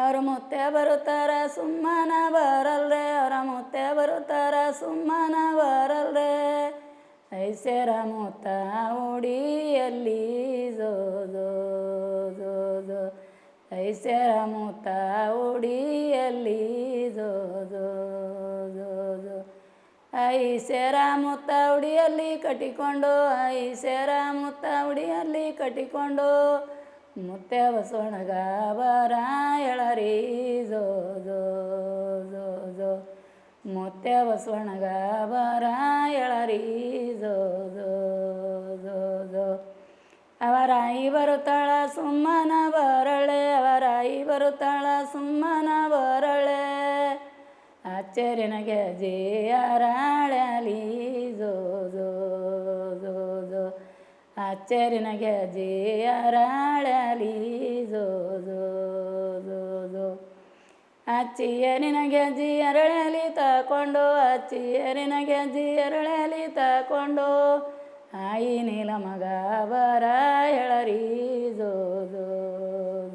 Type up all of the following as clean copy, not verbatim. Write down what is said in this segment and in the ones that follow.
ಅವ್ರ ಮುತ್ತೆ ಬರುತ್ತಾರ ಸುಮ್ಮನ ಬರಲ್ರೆ, ಅವರ ಮುತ್ತೆ ಬರುತ್ತಾರ ಸುಮ್ಮನ ಬರಲ್ರೆ. ಐಸೆರ ಮುತ್ತ ಉಡಿಯಲ್ಲಿ ಜೋ ಜೋ ಜೋ ಜೋ, ಐಸೆರ ಮುತ್ತ ಉಡಿಯಲ್ಲಿ ಜೋ ಜೋ ಜೋ ಜೋ. ಐಸೆರ ಮುತ್ತ ಉಡಿಯಲ್ಲಿ ಕಟ್ಟಿಕೊಂಡು, ಐಸೆರ ಮುತ್ತ ಉಡಿಯಲ್ಲಿ ಕಟ್ಟಿಕೊಂಡು, ಮುತ್ತೆ ಬಸವಣ್ಣಗ ಬರ ಎಳರಿ ಜೋ ಜೋ ಜೋ ಜೋ, ಮುತ್ತೆ ಬಸವಣ್ಣಗ ಬರ ಎಳರಿ ಜೋ ಜೋ ಜೋ ಜೋ. ಅವರ ಐ ಬರುತ್ತಾಳ ಸುಮ್ಮನ ಬರಳೆ, ಅವರ ಐ ಬರುತ್ತಾಳ ಸುಮ್ಮನ ಬರಳೆ. ಅಚ್ಚರಿನ ಗೆಜ್ಜೆ ಅರಳಲಿ ಜೋ ಜೋ ಜೋ ಜೋ, ಅಚ್ಚರಿನ ಗೆಜ್ಜೆ ಅರಳಲಿ ಜೋ ಜೋ ಜೋ ಜೋ. ಅಚ್ಚಿಯರಿನ ಗೆಜ್ಜೆ ಅರಳಲಿ ತಕೊಂಡು, ಅಚ್ಚಿಯರಿನ ಗೆಜ್ಜೆ ಅರಳಲಿ ತಕೊಂಡು, ಆಯಿ ನೀಲಮಗ ಬರ ಎಳರಿ ಜೋ ಜೋ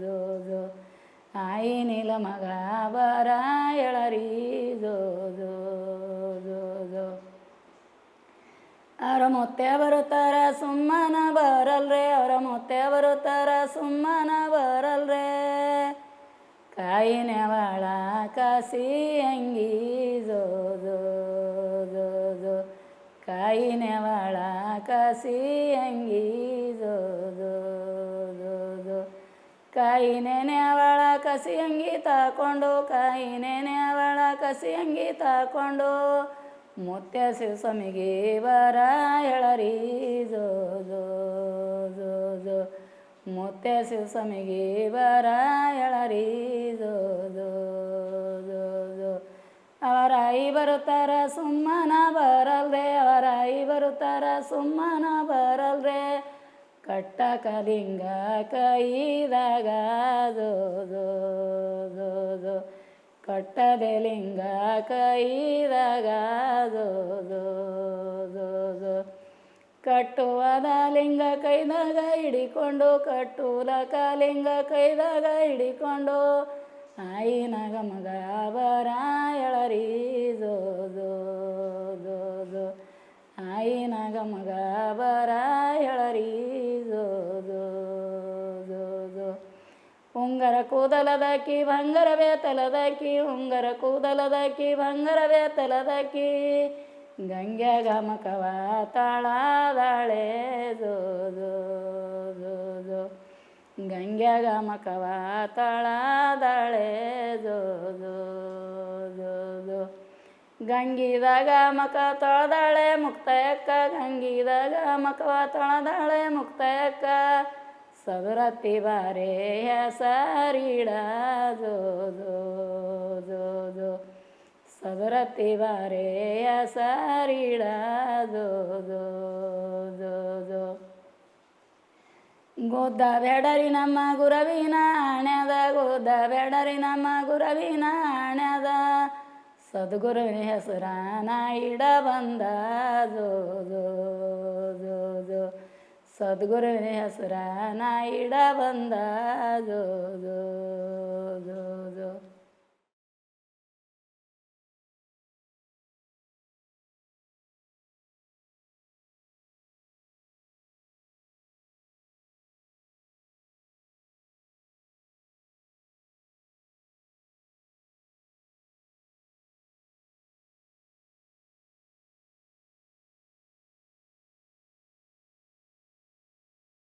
ಜೋ ಜೋ, ಆಯಿ ನೀಲಮಗ ಬರ ಎಳರಿ ಜೋ ಜೋ ಜೋ ಜೋ. ಅವರ ಮುತ್ತೆ ಬರುತ್ತಾರ ಸುಮ್ಮನ ಬರಲ್ರೆ, ಅವರ ಮುತ್ತೆ ಬರುತ್ತಾರ ಸುಮ್ಮನ ಬರಲ್ರೆ. ಕಾಯಿನೆವಳ ಕಾಸಿ ಅಂಗಿ ಜೋ ಜೋ ಜೋ ಜೋ, ಕಾಯಿನೆವಳ ಕಾಸಿ ಅಂಗಿ ಜೋ ಜೋ ಜೋ ಜೋ. ಕಾಯಿನೆವಳ ಕಸಿ ಅಂಗಿ ತಕೊಂಡು, ಕಾಯಿನೆವಳ ಕಸಿ ಅಂಗಿ ತಕೊಂಡು, ಮುತ್ತೆ ಶಿವಸ್ವಾಮಿಗೆ ಬರ ಎಳರಿ ಜೋ ಜೋ ಜೋ ಜೋ, ಮುತ್ತೆ ಶಿವಸ್ವಾಮಿಗೆ ಬರ ಎಳರಿ ಜೋ ಜೋ ಜೋ ಜೋ. ಅವರ ಐ ಬರುತ್ತಾರ ಸುಮ್ಮನ ಬರಲ್ರೆ, ಅವರ ಐ ಬರುತ್ತಾರ ಸುಮ್ಮನ ಬರಲ್ರೆ. ಕಟ್ಟ ಕಲಿಂಗ ಕೈದಾಗ ಜೋ ಜೋ ಜೋ ಜೋ, ಕಟ್ಟದೆ ಲಿಂಗ ಕೈದಾಗ ಜೋ ಜೋ ಜೋ ಜೋ. ಕಟ್ಟುವದ ಲಿಂಗ ಕೈದಾಗ ಹಿಡಿಕೊಂಡು, ಕಟ್ಟುಲಕ ಲಿಂಗ ಕೈದಾಗ ಹಿಡಿಕೊಂಡು, ಆಯಿನಾಗ ಮಗ ಬರ ಎಳರಿ ಜೋ ಜೋ ಜೋ ಜೋ, ಆಯಿನಾಗ ಮಗ ಬರ ಎಳರಿ ಜೋ ಜೋ ಜೋ ಜೋ. ಉಂಗರ ಕೂದಲದಾಕಿ ಬಂಗಾರವೇ ತಲದಾಕಿ, ಉಂಗರ ಕೂದಲದಾಕಿ ಬಂಗಾರವೇ ತಲದಾಕಿ, ಗಂಗ್ಯಾಗ ಮಕವ ತಾಳದಾಳೆ ಜೋ ಜೋ ಜೋ ಜೋ, ಗಂಗ್ಯಾಗ ಮಕವ ತಾಳದಾಳೆ ಜೋ ಜೋ ಜೋ ಜೋ. ಗಂಗಿದಾಗ ಮಕ ತೊಳೆದಾಳೆ ಮುಕ್ತಾಯಕ್ಕ, ಗಂಗಿದಾಗ ಮಕವ ತೊಳೆದಾಳೆ ಮುಕ್ತಾಯಕ್ಕ, ಸದುರತ್ತಿ ಬಾರೆ ಹೆಸರಿಡ ಜೋ ಜೋ ಜೋ ಜೋ, ಸದುರತ್ತಿ ಬಾರೆ ಹೆಸರಿಡ ಜೋ ಜೋ ಜೋ ಜೋ. ಗೋದ ಬೇಡರಿ ನಮ್ಮ ಗುರವಿನ ಹಣ್ಯದ, ಗೋದ ಬೇಡರಿ ನಮ್ಮ ಗುರವಿನ ಹಣ್ಯದ, ಸದ್ಗುರುವಿನ ಹೆಸರನ ಇಡ ಬಂದ ಜೋ ಜೋ ಜೋ ಜೋ, ಸದ್ಗುರುವಿನ ಹೆಸರನ ಇಡ ಬಂದ ಜೋ ಜೋ